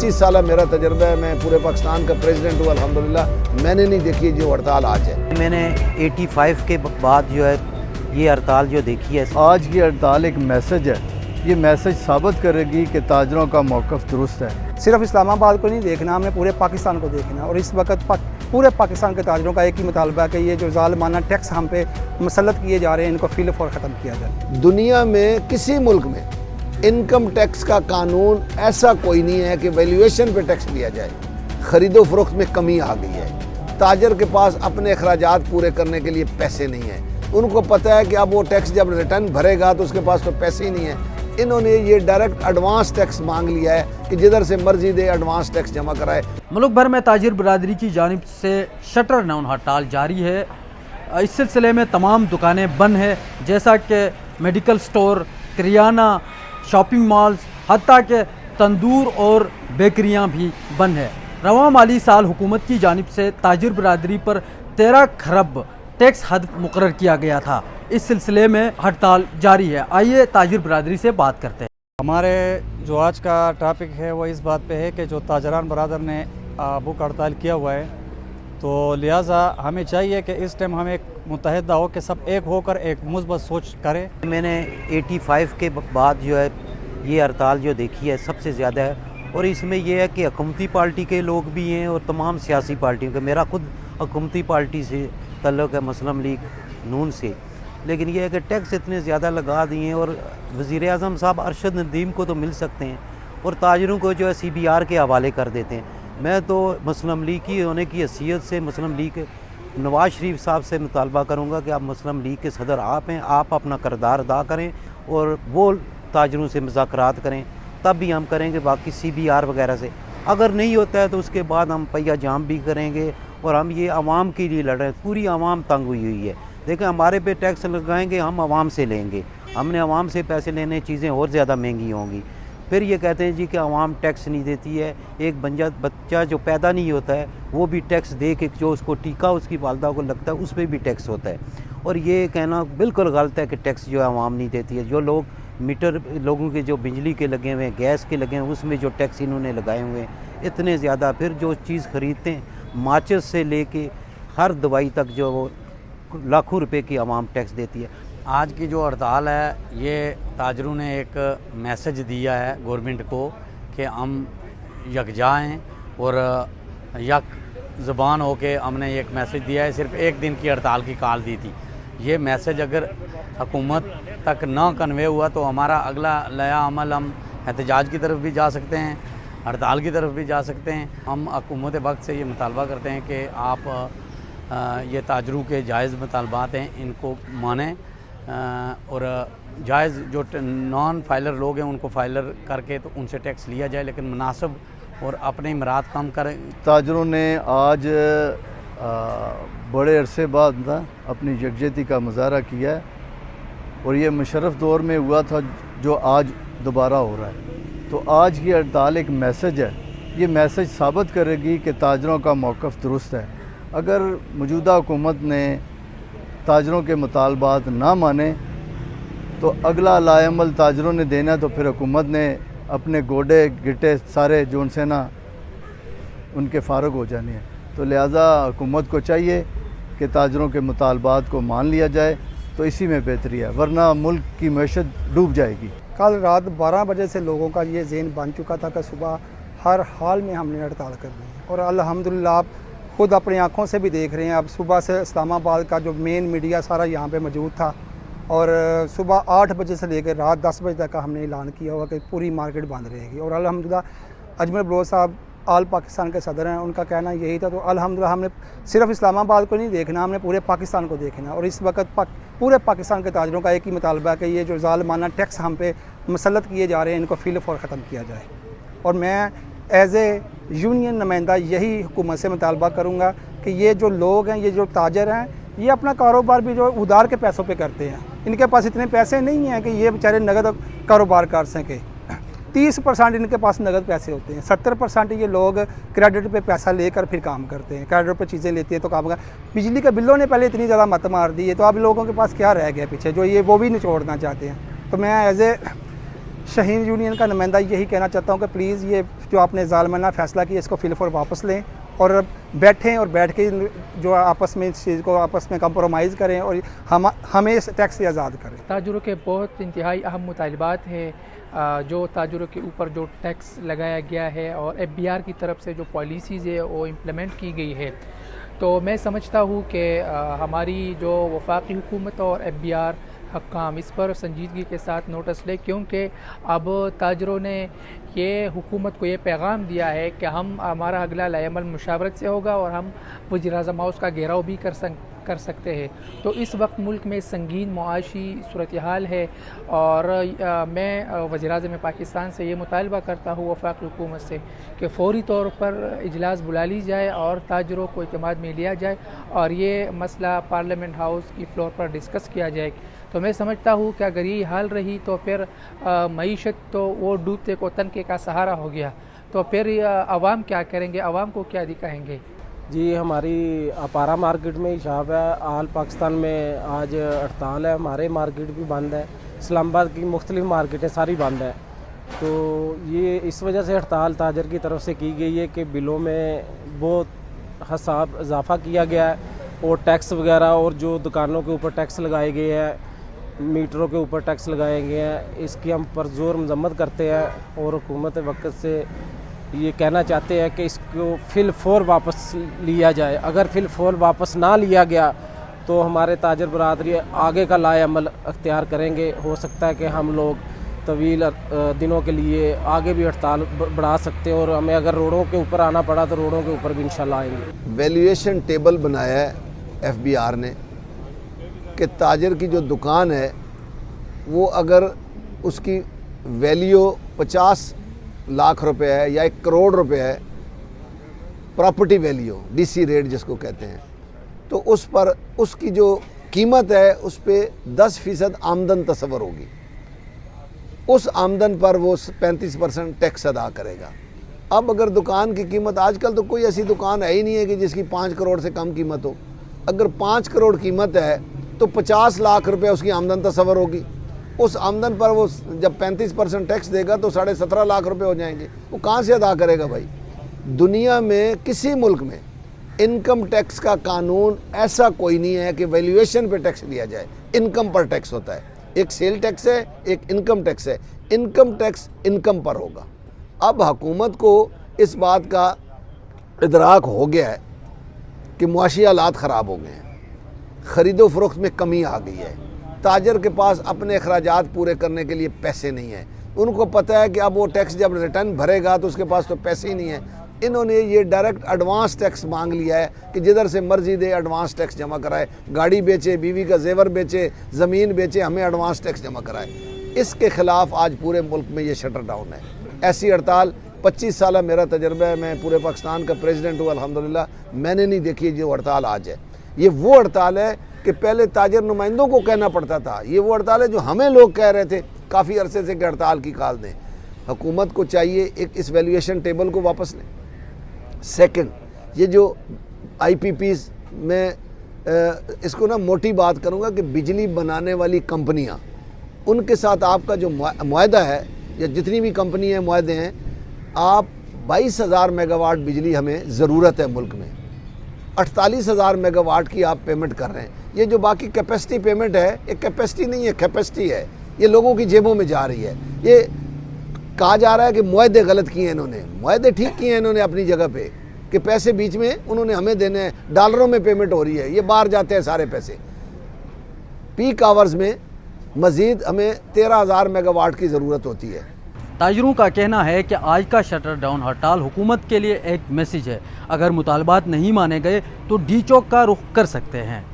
25 साल मेरा तजर्बा है, मैं पूरे पाकिस्तान का प्रेसिडेंट हूँ अल्हम्दुलिल्लाह। मैंने नहीं देखी जो हड़ताल आज है। मैंने 85 के बाद जो है ये हड़ताल जो देखी है। आज की हड़ताल एक मैसेज है, ये मैसेज साबित करेगी कि ताजरों का मौक़िफ़ दुरुस्त है। सिर्फ इस्लामाबाद को नहीं देखना, हमने पूरे पाकिस्तान को देखना। और इस वक्त पूरे पाकिस्तान के ताजरों का एक ही मुतालबा है कि ये जो ज़ालिमाना टैक्स हम पे मुसल्लत किए जा रहे हैं, इनको फ़िल फौर ख़त्म किया जाए। दुनिया में किसी मुल्क में इनकम टैक्स का कानून ऐसा कोई नहीं है कि वैल्यूएशन पे टैक्स लिया जाए। ख़रीदो फरोख्त में कमी आ गई है। ताजर के पास अपने अखराजात पूरे करने के लिए पैसे नहीं हैं। उनको पता है कि अब वो टैक्स जब रिटर्न भरेगा तो उसके पास तो पैसे ही नहीं है। इन्होंने ये डायरेक्ट एडवांस टैक्स मांग लिया है कि जिधर से मर्जी दे एडवांस टैक्स जमा कराए। मुल्क भर में ताजिर बरादरी की जानिब से शटर डाउन हड़ताल जारी है। इस सिलसिले में तमाम दुकानें बंद हैं, जैसा कि मेडिकल स्टोर, किराना, शॉपिंग मॉल्स, हत्ता के तंदूर और बेकरियां भी बंद है। रवां माली साल हुकूमत की जानिब से ताजिर बरादरी पर 13 खरब टैक्स हद मुकर्रर किया गया था। इस सिलसिले में हड़ताल जारी है। आइए ताजिर बरादरी से बात करते हैं। हमारे जो आज का टॉपिक है वो इस बात पे है कि जो ताजरान बरादर ने भूख हड़ताल किया हुआ है, तो लिहाजा हमें चाहिए कि इस टाइम हम एक मुत्तहिदा हो कि सब एक होकर एक मुस्बत सोच करें। मैंने 85 के बाद जो है ये हड़ताल जो देखी है सबसे ज़्यादा है। और इसमें यह है कि हुकूमती पार्टी के लोग भी हैं और तमाम सियासी पार्टियों के। मेरा खुद हुकूमती पार्टी से ताल्लुक़ है, मुस्लिम लीग नून से। लेकिन यह है कि टैक्स इतने ज़्यादा लगा दिए हैं। और वज़ीर आज़म साहब अरशद नदीम को तो मिल सकते हैं और ताजरों को जो है CBR के हवाले कर देते हैं। मैं तो मुस्लिम लीग की होने की हैसियत से मुस्लिम लीग नवाज़ शरीफ साहब से मुतालबा करूँगा कि आप मुस्लिम लीग के सदर आप हैं, आप अपना किरदार अदा करें और वो ताजरों से मुज़ाकरात करें, तब भी हम करेंगे। बाकी CBR वगैरह से अगर नहीं होता है तो उसके बाद हम पहिया जाम भी करेंगे। और हम ये आवाम के लिए लड़ रहे हैं, पूरी आवाम तंग हुई है। देखें, हमारे पे टैक्स लगाएंगे, हम आवाम से लेंगे, हमने आवाम से पैसे लेने, चीज़ें और ज़्यादा महंगी होंगी। फिर ये कहते हैं जी कि आवाम टैक्स नहीं देती है। एक बच्चा जो पैदा नहीं होता है वो भी टैक्स दे के, जो उसको टीका उसकी वालदा को लगता है उस पर भी टैक्स होता है। और ये कहना बिल्कुल गलत है कि टैक्स जो है आवाम नहीं देती है। जो लोग मीटर लोगों के जो बिजली के लगे हुए हैं, गैस के लगे हुए हैं, उसमें जो टैक्स इन्होंने लगाए हुए हैं इतने ज़्यादा। फिर जो चीज़ ख़रीदते हैं, माचिस से लेके हर दवाई तक जो वो लाखों रुपए की आवाम टैक्स देती है। आज की जो हड़ताल है, ये ताजरों ने एक मैसेज दिया है गवर्नमेंट को कि हम यकजा हैं और यक ज़बान हो के हमने एक मैसेज दिया है। सिर्फ एक दिन की हड़ताल की कॉल दी थी। ये मैसेज अगर हुकूमत तक ना कन्वे हुआ तो हमारा अगला नया अमल, हम एहतजाज की तरफ भी जा सकते हैं, हड़ताल की तरफ भी जा सकते हैं। हम हुकूमत वक्त से ये मुतालबा करते हैं कि आप ये ताजरों के जायज़ मुतालबात हैं इनको मानें और जायज़ जो नॉन फाइलर लोग हैं उनको फाइलर करके तो उनसे टैक्स लिया जाए, लेकिन मुनासिब और अपने इमरात कम करें। ताजरों ने आज बड़े अरसे बाद ना अपनी यकजहती का मुजाहरा किया है और ये मुशर्रफ दौर में हुआ था जो आज दोबारा हो रहा है। तो आज की हड़ताल एक मैसेज है। ये मैसेज साबित करेगी कि ताजरों का मौक़िफ़ दुरुस्त है। अगर मौजूदा हुकूमत ने ताजरों के मुतालबात ना माने तो अगला लाएमल ताजरों ने देना, तो फिर हुकूमत ने अपने गोडे गिटे सारे जो उनसे ना उनके फ़ारुग हो जाने हैं। तो लिहाजा हुकूमत को चाहिए कि ताजरों के मुतालबात को मान लिया जाए, तो इसी में बेहतरी है, वरना मुल्क की मैशत डूब जाएगी। कल रात 12 बजे से लोगों का ये ज़हन बन चुका था कि सुबह हर हाल में हमने हड़ताल करनी है। और अल्हम्दुलिल्लाह आप खुद अपनी आँखों से भी देख रहे हैं। अब सुबह से इस्लामाबाद का जो मेन मीडिया सारा यहाँ पे मौजूद था और सुबह 8 बजे से लेकर रात 10 बजे तक का हमने ऐलान किया हुआ कि पूरी मार्केट बंद रहेगी। और अल्हम्दुलिल्लाह अजमल बलोच साहब आल पाकिस्तान के सदर हैं, उनका कहना यही था। तो अल्हम्दुलिल्लाह हमने सिर्फ इस्लामाबाद को नहीं देखना, हमने पूरे पाकिस्तान को देखना। और इस वक्त पूरे पाकिस्तान के ताजरों का एक ही मुतालबा है कि ये जो ज़ालिमाना टैक्स हम पे मुसल्लत किए जा रहे हैं इनको फ़िल फौर ख़त्म किया जाए। और मैं एज़ ए यूनियन नुमाइंदा यही हुकूमत से मुतालबा करूँगा कि ये जो लोग हैं, ये जो ताजर हैं, ये अपना कारोबार भी जो उधार के पैसों पे करते हैं। इनके पास इतने पैसे नहीं हैं कि ये बेचारे नगद कारोबार कर सकें। 30% इनके पास नगद पैसे होते हैं, 70% ये लोग क्रेडिट पे पैसा लेकर फिर काम करते हैं। क्रेडिट पे चीज़ें लेती है तो काम कर। बिजली के बिलों ने पहले इतनी ज़्यादा मत मार दी है, तो अब लोगों के पास क्या रह गया पीछे, जो ये वो भी निचोड़ना चाहते हैं। तो मैं एज ए शाहीन यूनियन का नुमाइंदा यही कहना चाहता हूँ कि प्लीज़ ये जो आपने ज़ालिमाना फ़ैसला किया इसको फिल फॉर वापस लें और बैठें और बैठ के जो आपस में इस चीज़ को आपस में कंप्रोमाइज़ करें और हमें इस टैक्स से आज़ाद करें। ताजरों के बहुत इंतहाई अहम मुतालबात हैं जो ताजरों के ऊपर जो टैक्स लगाया गया है और FBR की तरफ से जो पॉलिसीज़ है वो इम्प्लीमेंट की गई है। तो मैं समझता हूँ कि हमारी जो वफाकी हुकूमत और FBR हकाम इस पर संजीदगी के साथ नोटिस ले, क्योंकि अब ताजरों ने ये हुकूमत को ये पैगाम दिया है कि हमारा अगला लाएमल मुशावरत से होगा और हम वज़ीर-ए-आज़म हाउस का घेराव भी कर सकते हैं। तो इस वक्त मुल्क में संगीन मुआशी सूरत हाल है और मैं वज़ीर-ए-आज़म पाकिस्तान से ये मुतालबा करता हूँ वफाकी हुकूमत से कि फ़ौरी तौर पर इजलास बुला ली जाए और ताजरों को इत्मीनान में लिया जाए और ये मसला पार्लियामेंट हाउस की फ्लोर पर डिस्कस किया जाए। तो मैं समझता हूँ कि अगर ये हाल रही तो फिर मईशत तो वो डूबते को तनके का सहारा हो गया, तो फिर आवाम क्या करेंगे, आवाम को क्या दिखाएंगे। जी, हमारी अपारा मार्केट में हिसाब है, आल पाकिस्तान में आज हड़ताल है, हमारे मार्केट भी बंद है, इस्लामाबाद की मुख्तलिफ मार्केटें सारी बंद है। तो ये इस वजह से हड़ताल ताजर की तरफ से की गई है कि बिलों में बहुत हिसाब इजाफ़ा किया गया है और टैक्स वगैरह और जो दुकानों के ऊपर टैक्स लगाए गए हैं, मीटरों के ऊपर टैक्स लगाए गए हैं, इसकी हम पुरज़ोर मजम्मत करते हैं और हुकूमत वक्त से ये कहना चाहते हैं कि इसको फिल फॉर वापस लिया जाए। अगर फिल फॉर वापस ना लिया गया तो हमारे ताजर बरादरी आगे का लाए अमल अख्तियार करेंगे। हो सकता है कि हम लोग तवील दिनों के लिए आगे भी हड़ताल बढ़ा सकते हैं और हमें अगर रोडों के ऊपर आना पड़ा तो रोडों के ऊपर भी इंशाल्लाह आएंगे। वैल्यूएशन टेबल बनाया है FBR ने कि ताजर की जो दुकान है वो अगर उसकी वैल्यू 50 लाख रुपए है या 1 करोड़ रुपए है, प्रॉपर्टी वैल्यू DC रेट जिसको कहते हैं, तो उस पर उसकी जो कीमत है उस पर 10% आमदन तस्वर होगी। उस आमदन पर वो 35% टैक्स अदा करेगा। अब अगर दुकान की कीमत, आजकल तो कोई ऐसी दुकान है ही नहीं है कि जिसकी 5 करोड़ से कम कीमत हो। अगर 5 करोड़ कीमत है तो 50 लाख रुपए उसकी आमदन तस्वर होगी। उस आमदन पर वो जब 35% टैक्स देगा तो 17.5 लाख रुपए हो जाएंगे। वो कहाँ से अदा करेगा भाई? दुनिया में किसी मुल्क में इनकम टैक्स का कानून ऐसा कोई नहीं है कि वैल्यूएशन पे टैक्स लिया जाए। इनकम पर टैक्स होता है, एक सेल टैक्स है, एक इनकम टैक्स है। इनकम टैक्स इनकम पर होगा। अब हुकूमत को इस बात का इदराक हो गया है कि मुआशी हालात ख़राब हो गए हैं, ख़रीदो फरोख्त में कमी आ गई है, ताजर के पास अपने अखराजात पूरे करने के लिए पैसे नहीं हैं। उनको पता है कि अब वो टैक्स जब रिटर्न भरेगा तो उसके पास तो पैसे ही नहीं है। इन्होंने ये डायरेक्ट एडवांस टैक्स मांग लिया है कि जिधर से मर्जी दे एडवांस टैक्स जमा कराए, गाड़ी बेचे, बीवी का जेवर बेचे, ज़मीन बेचे, हमें एडवांस टैक्स जमा कराए। इसके ख़िलाफ़ आज पूरे मुल्क में ये शटर डाउन है। ऐसी हड़ताल 25 साल मेरा तजर्बा है, मैं पूरे पाकिस्तान का प्रेसिडेंट हूँ अल्हम्दुलिल्लाह, मैंने नहीं देखी जो हड़ताल आज है। ये वो हड़ताल है कि पहले ताजर नुमाइंदों को कहना पड़ता था। ये वो हड़ताल है जो हमें लोग कह रहे थे काफ़ी अरसे से कि हड़ताल की कॉल दें। हुकूमत को चाहिए एक इस वैल्यूएशन टेबल को वापस लें। सेकंड, ये जो IPPs में इसको ना मोटी बात करूँगा कि बिजली बनाने वाली कंपनियाँ, उनके साथ आपका जो मुआहदा है या जितनी भी कंपनी है मुआहदे हैं, आप 22,000 मेगावाट बिजली हमें ज़रूरत है मुल्क में, 48,000 मेगावाट की आप पेमेंट कर रहे हैं। ये जो बाकी कैपेसिटी पेमेंट है, ये कैपेसिटी नहीं है, कैपेसिटी है। ये लोगों की जेबों में जा रही है। ये कहा जा रहा है कि मुआहदे गलत किए हैं इन्होंने, मुआहदे ठीक किए हैं इन्होंने अपनी जगह पे, कि पैसे बीच में उन्होंने हमें देने हैं, डॉलरों में पेमेंट हो रही है, ये बाहर जाते हैं सारे पैसे। पीक आवर्स में मज़ीद हमें 13,000 मेगावाट की ज़रूरत होती है। ताजरों का कहना है कि आज का शटर डाउन हड़ताल हुकूमत के लिए एक मैसेज है। अगर मुतालबात नहीं माने गए तो D चौक का रुख कर सकते हैं।